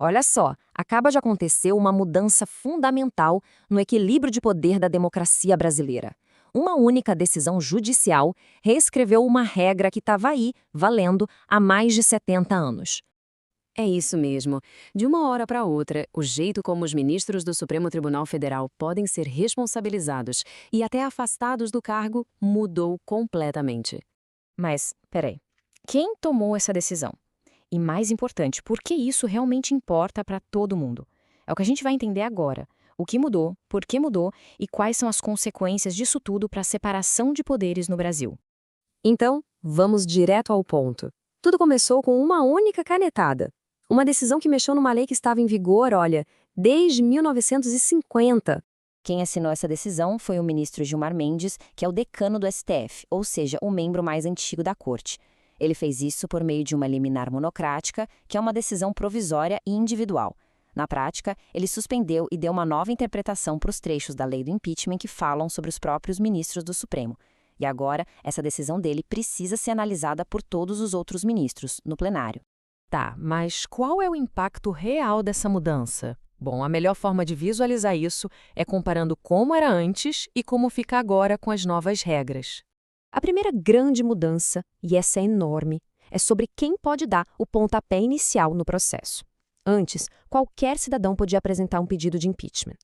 Olha só, acaba de acontecer uma mudança fundamental no equilíbrio de poder da democracia brasileira. Uma única decisão judicial reescreveu uma regra que estava aí, valendo, há mais de 70 anos. É isso mesmo. De uma hora para outra, o jeito como os ministros do Supremo Tribunal Federal podem ser responsabilizados e até afastados do cargo mudou completamente. Mas, peraí, quem tomou essa decisão? E mais importante, por que isso realmente importa para todo mundo? É o que a gente vai entender agora. O que mudou, por que mudou e quais são as consequências disso tudo para a separação de poderes no Brasil. Então, vamos direto ao ponto. Tudo começou com uma única canetada. Uma decisão que mexeu numa lei que estava em vigor, olha, desde 1950. Quem assinou essa decisão foi o ministro Gilmar Mendes, que é o decano do STF, ou seja, o membro mais antigo da corte. Ele fez isso por meio de uma liminar monocrática, que é uma decisão provisória e individual. Na prática, ele suspendeu e deu uma nova interpretação para os trechos da lei do impeachment que falam sobre os próprios ministros do Supremo. E agora, essa decisão dele precisa ser analisada por todos os outros ministros, no plenário. Tá, mas qual é o impacto real dessa mudança? Bom, a melhor forma de visualizar isso é comparando como era antes e como fica agora com as novas regras. A primeira grande mudança, e essa é enorme, é sobre quem pode dar o pontapé inicial no processo. Antes, qualquer cidadão podia apresentar um pedido de impeachment.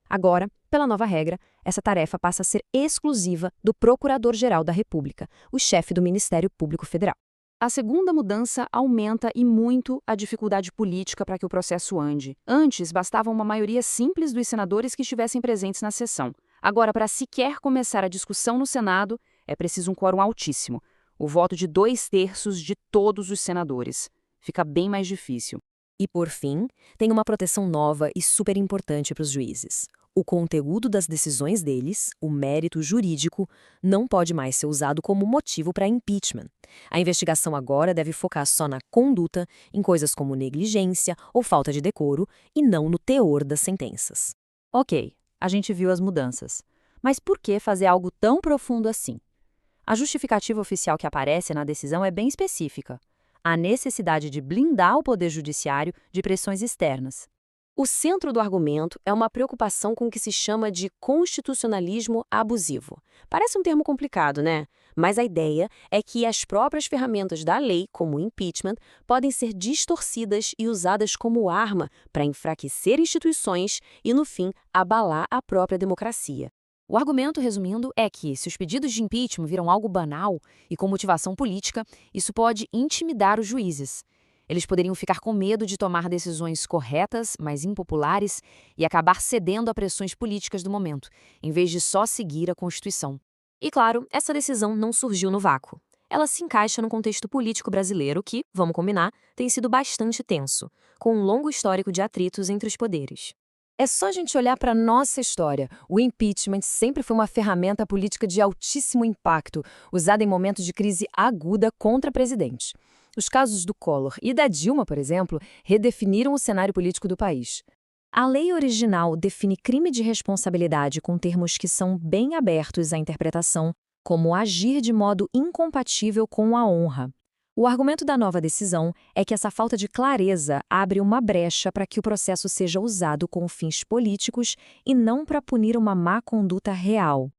Agora, pela nova regra, essa tarefa passa a ser exclusiva do Procurador-Geral da República, o chefe do Ministério Público Federal. A segunda mudança aumenta e muito a dificuldade política para que o processo ande. Antes, bastava uma maioria simples dos senadores que estivessem presentes na sessão. Agora, para sequer começar a discussão no Senado, é preciso um quórum altíssimo, o voto de 2/3 de todos os senadores. Fica bem mais difícil. E, por fim, tem uma proteção nova e super importante para os juízes. O conteúdo das decisões deles, o mérito jurídico, não pode mais ser usado como motivo para impeachment. A investigação agora deve focar só na conduta, em coisas como negligência ou falta de decoro, e não no teor das sentenças. Ok, a gente viu as mudanças. Mas por que fazer algo tão profundo assim? A justificativa oficial que aparece na decisão é bem específica. A necessidade de blindar o Poder Judiciário de pressões externas. O centro do argumento é uma preocupação com o que se chama de constitucionalismo abusivo. Parece um termo complicado, né? Mas a ideia é que as próprias ferramentas da lei, como o impeachment, podem ser distorcidas e usadas como arma para enfraquecer instituições e, no fim, abalar a própria democracia. O argumento, resumindo, é que, se os pedidos de impeachment viram algo banal e com motivação política, isso pode intimidar os juízes. Eles poderiam ficar com medo de tomar decisões corretas, mas impopulares, e acabar cedendo a pressões políticas do momento, em vez de só seguir a Constituição. E, claro, essa decisão não surgiu no vácuo. Ela se encaixa no contexto político brasileiro que, vamos combinar, tem sido bastante tenso, com um longo histórico de atritos entre os poderes. É só a gente olhar para a nossa história. O impeachment sempre foi uma ferramenta política de altíssimo impacto, usada em momentos de crise aguda contra presidentes. Os casos do Collor e da Dilma, por exemplo, redefiniram o cenário político do país. A lei original define crime de responsabilidade com termos que são bem abertos à interpretação, como agir de modo incompatível com a honra. O argumento da nova decisão é que essa falta de clareza abre uma brecha para que o processo seja usado com fins políticos e não para punir uma má conduta real.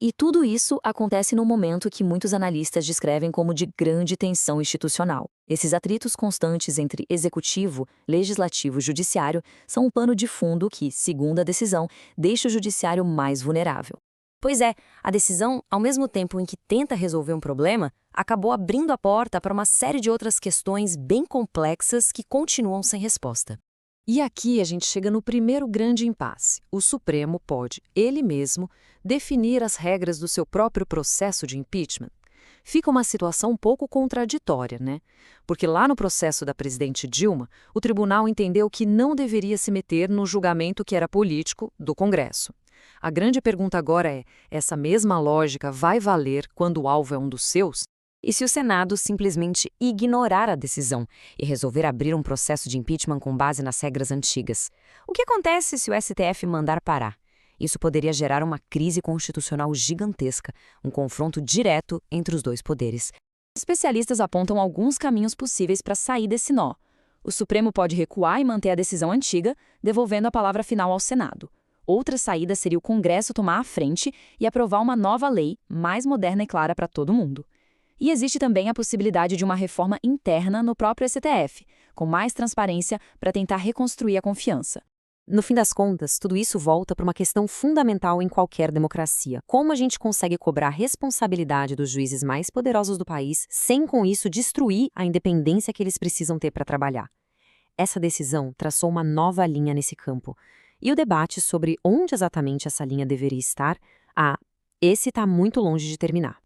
E tudo isso acontece num momento que muitos analistas descrevem como de grande tensão institucional. Esses atritos constantes entre executivo, legislativo e judiciário são um pano de fundo que, segundo a decisão, deixa o judiciário mais vulnerável. Pois é, a decisão, ao mesmo tempo em que tenta resolver um problema, acabou abrindo a porta para uma série de outras questões bem complexas que continuam sem resposta. E aqui a gente chega no primeiro grande impasse. O Supremo pode, ele mesmo, definir as regras do seu próprio processo de impeachment. Fica uma situação um pouco contraditória, né? Porque lá no processo da presidente Dilma, o tribunal entendeu que não deveria se meter no julgamento que era político do Congresso. A grande pergunta agora é, essa mesma lógica vai valer quando o alvo é um dos seus? E se o Senado simplesmente ignorar a decisão e resolver abrir um processo de impeachment com base nas regras antigas? O que acontece se o STF mandar parar? Isso poderia gerar uma crise constitucional gigantesca, um confronto direto entre os dois poderes. Especialistas apontam alguns caminhos possíveis para sair desse nó. O Supremo pode recuar e manter a decisão antiga, devolvendo a palavra final ao Senado. Outra saída seria o Congresso tomar a frente e aprovar uma nova lei, mais moderna e clara para todo mundo. E existe também a possibilidade de uma reforma interna no próprio STF, com mais transparência para tentar reconstruir a confiança. No fim das contas, tudo isso volta para uma questão fundamental em qualquer democracia. Como a gente consegue cobrar a responsabilidade dos juízes mais poderosos do país, sem com isso destruir a independência que eles precisam ter para trabalhar? Essa decisão traçou uma nova linha nesse campo. E o debate sobre onde exatamente essa linha deveria estar, esse está muito longe de terminar.